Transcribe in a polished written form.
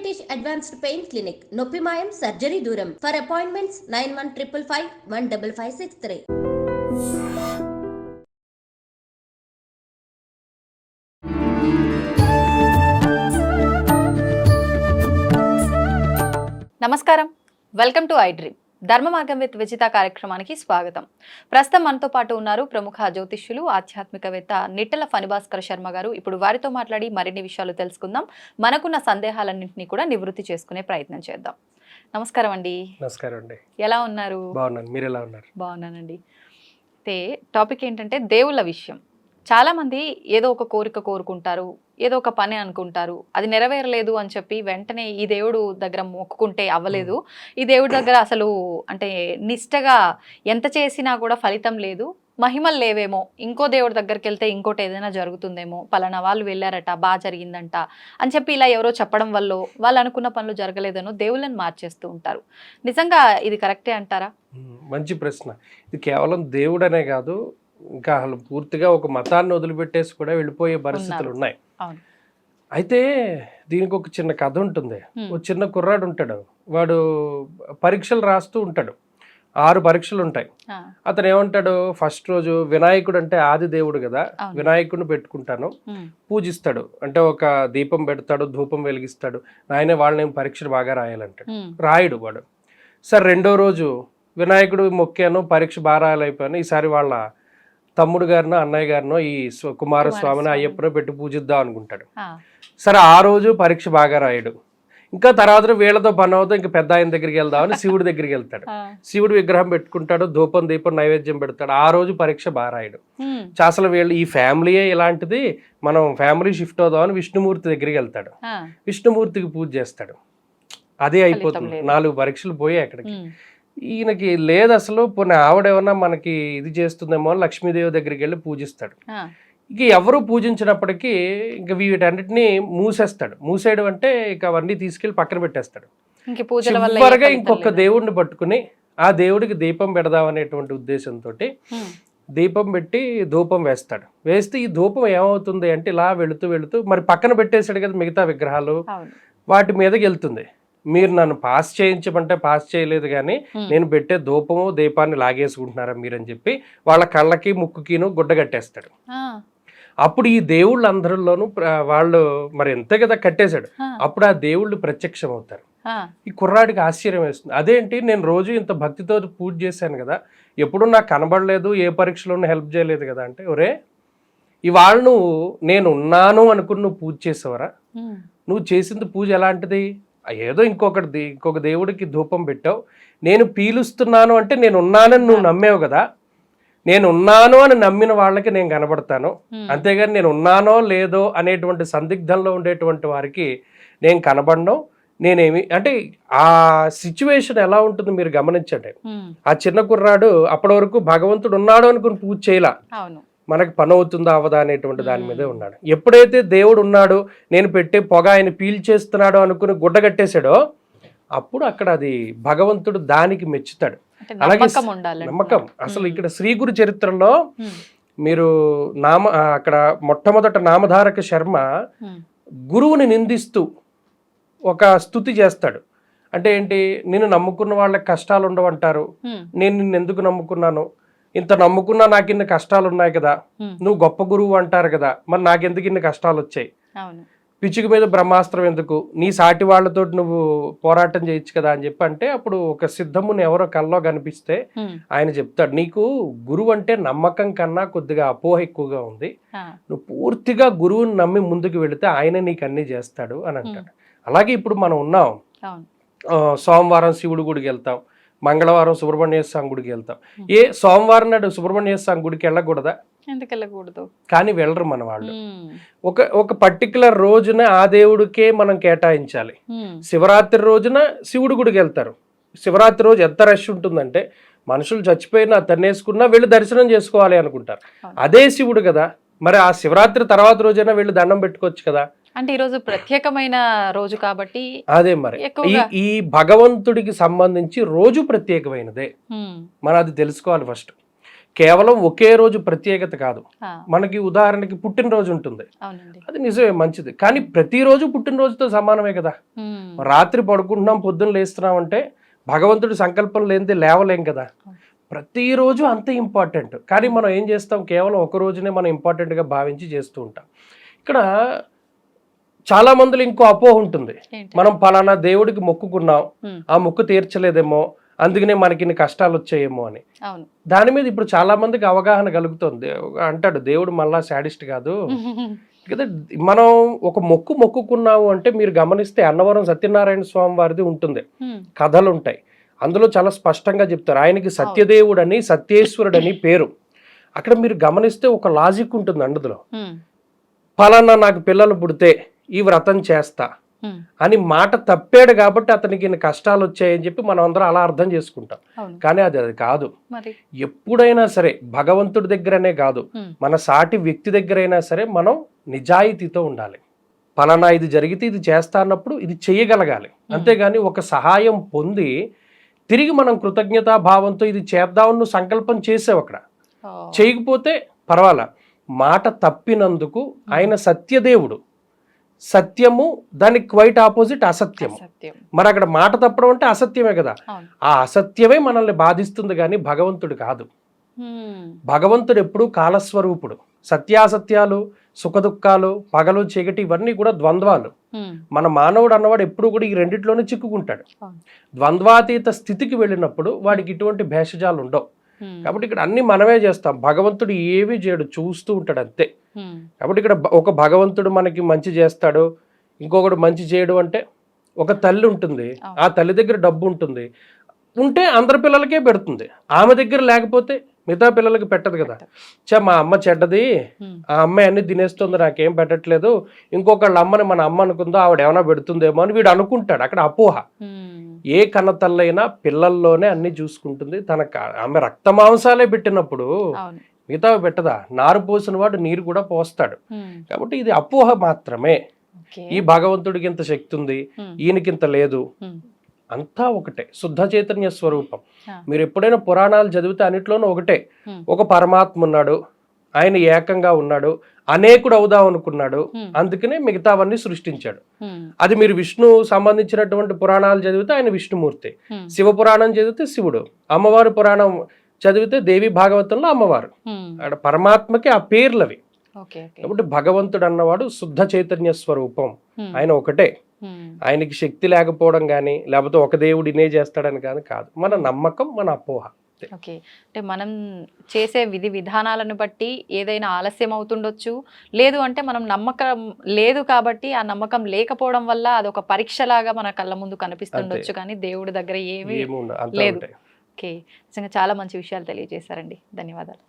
British advanced pain clinic, నొప్పి మాయం, surgery దూరం. For appointments 9155515563. నమస్కారం, వెల్కమ్ టు ఐ డ్రీమ్. ధర్మ మార్గం విత్ విజిత కార్యక్రమానికి స్వాగతం. ప్రస్తుతం మనతో పాటు ఉన్నారు ప్రముఖ జ్యోతిష్యులు, ఆధ్యాత్మికవేత్త నిట్టల ఫణిభాస్కర్ శర్మ గారు. ఇప్పుడు వారితో మాట్లాడి మరిన్ని విషయాలు తెలుసుకుందాం. మనకున్న సందేహాలన్నింటినీ కూడా నివృత్తి చేసుకునే ప్రయత్నం చేద్దాం. నమస్కారం అండి. నమస్కారం అండి. ఎలా ఉన్నారు? బాగున్నాను, మీరు ఎలా ఉన్నారు? బాగున్నానండి. అయితే టాపిక్ ఏంటంటే దేవుళ్ళ విషయం. చాలా మంది ఏదో ఒక కోరిక కోరుకుంటారు, ఏదో ఒక పని అనుకుంటారు, అది నెరవేరలేదు అని చెప్పి వెంటనే ఈ దేవుడు దగ్గర మొక్కుకుంటే అవ్వలేదు, ఈ దేవుడి దగ్గర అసలు అంటే నిష్టగా ఎంత చేసినా కూడా ఫలితం లేదు, మహిమలు లేవేమో, ఇంకో దేవుడి దగ్గరికి వెళ్తే ఇంకోటి ఏదైనా జరుగుతుందేమో, పలానా వాళ్ళు వెళ్ళారట బాగా జరిగిందంట అని చెప్పి ఇలా ఎవరో చెప్పడం వల్ల వాళ్ళు అనుకున్న పనులు జరగలేదనో దేవుళ్ళని మార్చేస్తూ ఉంటారు. నిజంగా ఇది కరెక్టే అంటారా? మంచి ప్రశ్న. ఇది కేవలం దేవుడనే కాదు, ఇంకా అసలు పూర్తిగా ఒక మతాన్ని వదిలిపెట్టేసి కూడా వెళ్ళిపోయే పరిస్థితులు ఉన్నాయి. అయితే దీనికి ఒక చిన్న కథ ఉంటుంది. ఒక చిన్న కుర్రాడు ఉంటాడు, వాడు పరీక్షలు రాస్తూ ఉంటాడు. 6 పరీక్షలు ఉంటాయి. అతను ఏమంటాడు, ఫస్ట్ రోజు వినాయకుడు అంటే ఆది దేవుడు కదా, వినాయకుడిని పెట్టుకుంటాను, పూజిస్తాడు. అంటే ఒక దీపం పెడతాడు, ధూపం వెలిగిస్తాడు, నాయనే వాళ్ళని పరీక్షలు బాగా రాయాలంటాడు. రాయుడు వాడు. సరే రెండో రోజు వినాయకుడు మొక్కాను, పరీక్ష బాగా రాయాలైపోయాను, ఈసారి వాళ్ళ తమ్ముడు గారినో అన్నయ్య గారినో ఈ కుమారస్వామిని అయ్యప్పనో పెట్టి పూజిద్దాం అనుకుంటాడు. సరే ఆ రోజు పరీక్ష బాగా రాయడు. ఇంకా తర్వాత వీళ్ళతో పని అవుతాం, ఇంకా పెద్ద ఆయన దగ్గరికి వెళ్దామని శివుడి దగ్గరికి వెళ్తాడు. శివుడు విగ్రహం పెట్టుకుంటాడు, ధూపం దీపం నైవేద్యం పెడతాడు. ఆ రోజు పరీక్ష బాగా రాయడు. అసలు వీళ్ళు ఈ ఫ్యామిలీయే ఇలాంటిది, మనం ఫ్యామిలీ షిఫ్ట్ అవుదామని విష్ణుమూర్తి దగ్గరికి వెళ్తాడు. విష్ణుమూర్తికి పూజ చేస్తాడు. అదే అయిపోతుంది. 4 పరీక్షలు పోయాయి అక్కడికి. ఈయనకి లేదు అసలు, పోనీ ఆవిడేమన్నా మనకి ఇది చేస్తుందేమో అని లక్ష్మీదేవి దగ్గరికి వెళ్ళి పూజిస్తాడు. ఇక ఎవరు పూజించినప్పటికీ ఇంకా వీటన్నిటిని మూసేస్తాడు. మూసేయడం అంటే ఇక అవన్నీ తీసుకెళ్లి పక్కన పెట్టేస్తాడు. చివరిగా ఇంకొక దేవుడిని పట్టుకుని ఆ దేవుడికి దీపం పెడదాం అనేటువంటి ఉద్దేశంతో దీపం పెట్టి ధూపం వేస్తాడు. వేస్తే ఈ ధూపం ఏమవుతుంది అంటే ఇలా వెళుతూ వెళుతూ మరి పక్కన పెట్టేశాడు కదా మిగతా విగ్రహాలు, వాటి మీదకి వెళ్తుంది. మీరు నన్ను పాస్ చేయించమంటే పాస్ చేయలేదు, కానీ నేను పెట్టే ధూపము దీపాన్ని లాగేసుకుంటున్నారా మీరని చెప్పి వాళ్ళ కళ్ళకి ముక్కుకిను గుడ్డ కట్టేస్తాడు. అప్పుడు ఈ దేవుళ్ళందరిలోనూ వాళ్ళు మరి ఎంతే కదా కట్టేశాడు. అప్పుడు ఆ దేవుళ్ళు ప్రత్యక్షం అవుతారు. ఈ కుర్రాడికి ఆశ్చర్యం వేస్తుంది. అదేంటి, నేను రోజు ఇంత భక్తితో పూజ చేశాను కదా, ఎప్పుడు నాకు కనబడలేదు, ఏ పరీక్షలోనూ హెల్ప్ చేయలేదు కదా అంటే, ఒరే ఇవాళ నువ్వు నేను ఉన్నాను అనుకుని నువ్వు పూజ చేసావరా? నువ్వు చేసింది పూజ ఎలాంటిది? ఏదో ఇంకొక దేవుడికి ధూపం పెట్టావు, నేను పీలుస్తున్నాను అంటే నేను ఉన్నానని నువ్వు నమ్మేవు కదా, నేను ఉన్నాను అని నమ్మిన వాళ్ళకి నేను కనబడతాను, అంతేగాని నేను ఉన్నానో లేదో అనేటువంటి సందిగ్ధంలో ఉండేటువంటి వారికి నేను కనబడను. నేనేమి అంటే ఆ సిచ్యువేషన్ ఎలా ఉంటుందో మీరు గమనించండి. ఆ చిన్న కుర్రాడు అప్పటి వరకు భగవంతుడు ఉన్నాడు అనుకుని పూజ చేయలా, మనకు పని అవుతుందా అవదా అనేటువంటి దాని మీదే ఉన్నాడు. ఎప్పుడైతే దేవుడు ఉన్నాడు, నేను పెట్టే పొగ ఆయన పీల్చేస్తున్నాడు అనుకుని గుడ్డగట్టేశాడో అప్పుడు అక్కడ అది భగవంతుడు దానికి మెచ్చుతాడు. అలాగే నమ్మకం. అసలు ఇక్కడ శ్రీ గురు చరిత్రలో మీరు అక్కడ మొట్టమొదట నామధారక శర్మ గురువుని నిందిస్తూ ఒక స్తుతి చేస్తాడు. అంటే ఏంటి, నిన్ను నమ్ముకున్న వాళ్ళకి కష్టాలు ఉండవంటారు, నేను నిన్ను ఎందుకు నమ్ముకున్నాను, ఇంత నమ్ముకున్నా నాకు ఇన్ని కష్టాలు ఉన్నాయి కదా, నువ్వు గొప్ప గురువు అంటారు కదా, మరి నాకెందుకు ఇన్ని కష్టాలు వచ్చాయి, పిచ్చుక మీద బ్రహ్మాస్త్రం ఎందుకు, నీ సాటి వాళ్ళతో నువ్వు పోరాటం చేయొచ్చు కదా అని చెప్పి అంటే, అప్పుడు ఒక సిద్ధముని ఎవరో కల్లో కనిపిస్తే ఆయన చెప్తాడు, నీకు గురువు అంటే నమ్మకం కన్నా కొద్దిగా అపోహ ఎక్కువగా ఉంది, నువ్వు పూర్తిగా గురువుని నమ్మి ముందుకు వెళితే ఆయన నీకు అన్ని చేస్తాడు అని అంటాడు. అలాగే ఇప్పుడు మనం ఉన్నాం, సోమవారం శివుడి గుడికి వెళ్తాం, మంగళవారం సుబ్రహ్మణ్య స్వామి గుడికి వెళ్తాం. సోమవారం నాడు సుబ్రహ్మణ్య స్వామి గుడికి వెళ్ళకూడదా? ఎందుకు వెళ్ళకూడదు? కానీ వెళ్ళరు మన వాళ్ళు. ఒక పర్టికులర్ రోజున ఆ దేవుడికే మనం కేటాయించాలి. శివరాత్రి రోజున శివుడి గుడికి వెళ్తారు. శివరాత్రి రోజు ఎంత రష్ ఉంటుందంటే మనుషులు చచ్చిపోయినా తన్నేసుకున్నా వెళ్ళి దర్శనం చేసుకోవాలి అనుకుంటారు. అదే శివుడు కదా, మరి ఆ శివరాత్రి తర్వాత రోజైనా వెళ్ళి దండం పెట్టుకోవచ్చు కదా. అంటే ఈ రోజు ప్రత్యేకమైన రోజు కాబట్టి అదే మరి ఈ భగవంతుడికి సంబంధించి రోజు ప్రత్యేకమైనదే, మనం అది తెలుసుకోవాలి ఫస్ట్. కేవలం ఒకే రోజు ప్రత్యేకత కాదు. ఆ, మనకి ఉదాహరణకి పుట్టినరోజు ఉంటుంది, అవునండి. అది నిజమే మంచిది, కానీ ప్రతిరోజు పుట్టినరోజుతో సమానమే కదా. ఉమ్, రాత్రి పడుకుంటున్నాం పొద్దున్న లేస్తున్నాం అంటే భగవంతుడి సంకల్పం లేనిదే లేవలేం కదా. ప్రతిరోజు అంతే ఇంపార్టెంట్, కానీ మనం ఏం చేస్తాం, కేవలం ఒక రోజునే మనం ఇంపార్టెంట్గా భావించి చేస్తూ ఉంటాం. ఇక్కడ చాలా మందిలో ఇంకో అపోహ ఉంటుంది, ఏంటి? మనం పలానా దేవుడికి మొక్కుకున్నాం, ఉమ్, ఆ మొక్కు తీర్చలేదేమో, అందుకనే మనకి ఇన్ని కష్టాలు వచ్చాయేమో అని. అవును. దాని మీద ఇప్పుడు చాలా మందికి అవగాహన కలుగుతుంది. అంటాడు దేవుడు మళ్ళా శాడిస్ట్ కాదు కదా. మనం ఒక మొక్కుకున్నాము అంటే మీరు గమనిస్తే అన్నవరం సత్యనారాయణ స్వామి వారిది ఉంటుంది, ఉమ్, కథలు ఉంటాయి, అందులో చాలా స్పష్టంగా చెప్తారు. ఆయనకి సత్యదేవుడని సత్యేశ్వరుడని పేరు. అక్కడ మీరు గమనిస్తే ఒక లాజిక్ ఉంటుంది అందులో. ఉమ్, ఫలానా నాకు పిల్లలు పుడితే ఈ వ్రతం చేస్తా ఉమ్, అని మాట తప్పాడు కాబట్టి అతనికి ఇన్ని కష్టాలు వచ్చాయని చెప్పి మనం అందరం అలా అర్థం చేసుకుంటాం. అవును. కానీ అది కాదు. మరి ఎప్పుడైనా సరే భగవంతుడి దగ్గరనే కాదు, ఉమ్, మన సాటి వ్యక్తి దగ్గరైనా సరే మనం నిజాయితీతో ఉండాలి. పలానా ఇది జరిగితే ఇది చేస్తా అన్నప్పుడు ఇది చేయగలగాలి. అంతేగాని ఒక సహాయం పొంది తిరిగి మనం కృతజ్ఞతా భావంతో ఇది చేద్దామని సంకల్పం చేసావు, అక్కడ ఓ, చేయకపోతే పర్వాలా. మాట తప్పినందుకు ఆయన సత్యదేవుడు, సత్యము దానికి క్వైట్ ఆపోజిట్ అసత్యము. సత్యం. మరి అక్కడ మాట తప్పడం అంటే అసత్యమే కదా. అవును. ఆ అసత్యమే మనల్ని బాధిస్తుంది కానీ భగవంతుడు కాదు. ఉమ్, భగవంతుడు ఎప్పుడు కాలస్వరూపుడు. సత్యాసత్యాలు, సుఖదుఖాలు, పగలు చీకటి ఇవన్నీ కూడా ద్వంద్వాలు. ఉమ్, మన మానవుడు అన్నవాడు ఎప్పుడు కూడా ఈ రెండిట్లోనే చిక్కుకుంటాడు. అవును. ద్వంద్వాతీత స్థితికి వెళ్ళినప్పుడు వాడికి ఇటువంటి భేషజాలు ఉండవు. ఉమ్, కాబట్టి ఇక్కడ అన్ని మనమే చేస్తాం, భగవంతుడు ఏమీ చేయడు, చూస్తూ ఉంటాడు అంతే. ఉమ్, కాబట్టి ఇక్కడ ఒక భగవంతుడు మనకి మంచి చేస్తాడు, ఇంకొకడు మంచి చేయడు అంటే, ఒక తల్లి ఉంటుంది, ఆ తల్లి దగ్గర డబ్బు ఉంటుంది, ఉంటే అందరి పిల్లలకే పెడుతుంది, ఆమె దగ్గర లేకపోతే మిగతా పిల్లలకి పెట్టదు కదా. మా అమ్మ చెడ్డది, ఉమ్, ఆ అమ్మాయి అన్ని తినేస్తుంది, నాకేం పెట్టట్లేదు, ఇంకొకళ్ళ అమ్మని మన అమ్మ అనుకుందో ఆవిడ ఏమైనా పెడుతుందేమో అని వీడు అనుకుంటాడు. అక్కడ అపోహ. ఉమ్, ఏ కన్నతల్లైనా పిల్లల్లోనే అన్ని చూసుకుంటుంది, ఆమె రక్త మాంసాలే పెట్టినప్పుడు అవును. మిగతా పెట్టదా. నారు పోసిన వాడు నీరు కూడా పోస్తాడు. ఉమ్, కాబట్టి ఇది అపోహ మాత్రమే. ఓకే. ఈ భగవంతుడికి ఇంత శక్తి ఉంది, ఉమ్, ఈయనకింత లేదు, ఉమ్, అంతా ఒకటే, శుద్ధ చైతన్య స్వరూపం. ఆ, మీరు ఎప్పుడైనా పురాణాలు చదివితే అన్నిట్లోనూ ఒకటే, ఉమ్, ఒక పరమాత్మ ఉన్నాడు, ఆయన ఏకంగా ఉన్నాడు, అనేకుడు అవుదాం అనుకున్నాడు, ఉమ్, అందుకనే మిగతావన్నీ సృష్టించాడు. ఉమ్, అది మీరు విష్ణు సంబంధించినటువంటి పురాణాలు చదివితే ఆయన విష్ణుమూర్తి, ఉమ్, శివ పురాణం చదివితే శివుడు, అమ్మవారి పురాణం చదివితే దేవి భాగవతంలో అమ్మవారు. ఉమ్, అక్కడ పరమాత్మకి ఆ పేర్లవి. Okay, okay. కాబట్టి భగవంతుడు అన్నవాడు శుద్ధ చైతన్య స్వరూపం, ఉమ్, ఆయన ఒకటే. ఉమ్, ఆయనకి శక్తి లేకపోవడం కానీ, లేకపోతే ఒక దేవుడు ఇనే చేస్తాడని కానీ కాదు. మన నమ్మకం, మన అపోహ. ఓకే. అంటే మనం చేసే విధి విధానాలను బట్టి ఏదైనా ఆలస్యం అవుతుండొచ్చు, లేదు అంటే మనం నమ్మకం లేదు కాబట్టి ఆ నమ్మకం లేకపోవడం వల్ల అదొక పరీక్షలాగా మన కళ్ళ ముందు కనిపిస్తుండొచ్చు, కానీ దేవుడి దగ్గర ఏమీ ఏముండదు, అంతా లేదు. ఒకటే. ఓకే, నిజంగా చాలా మంచి విషయాలు తెలియజేశారండి. ధన్యవాదాలు.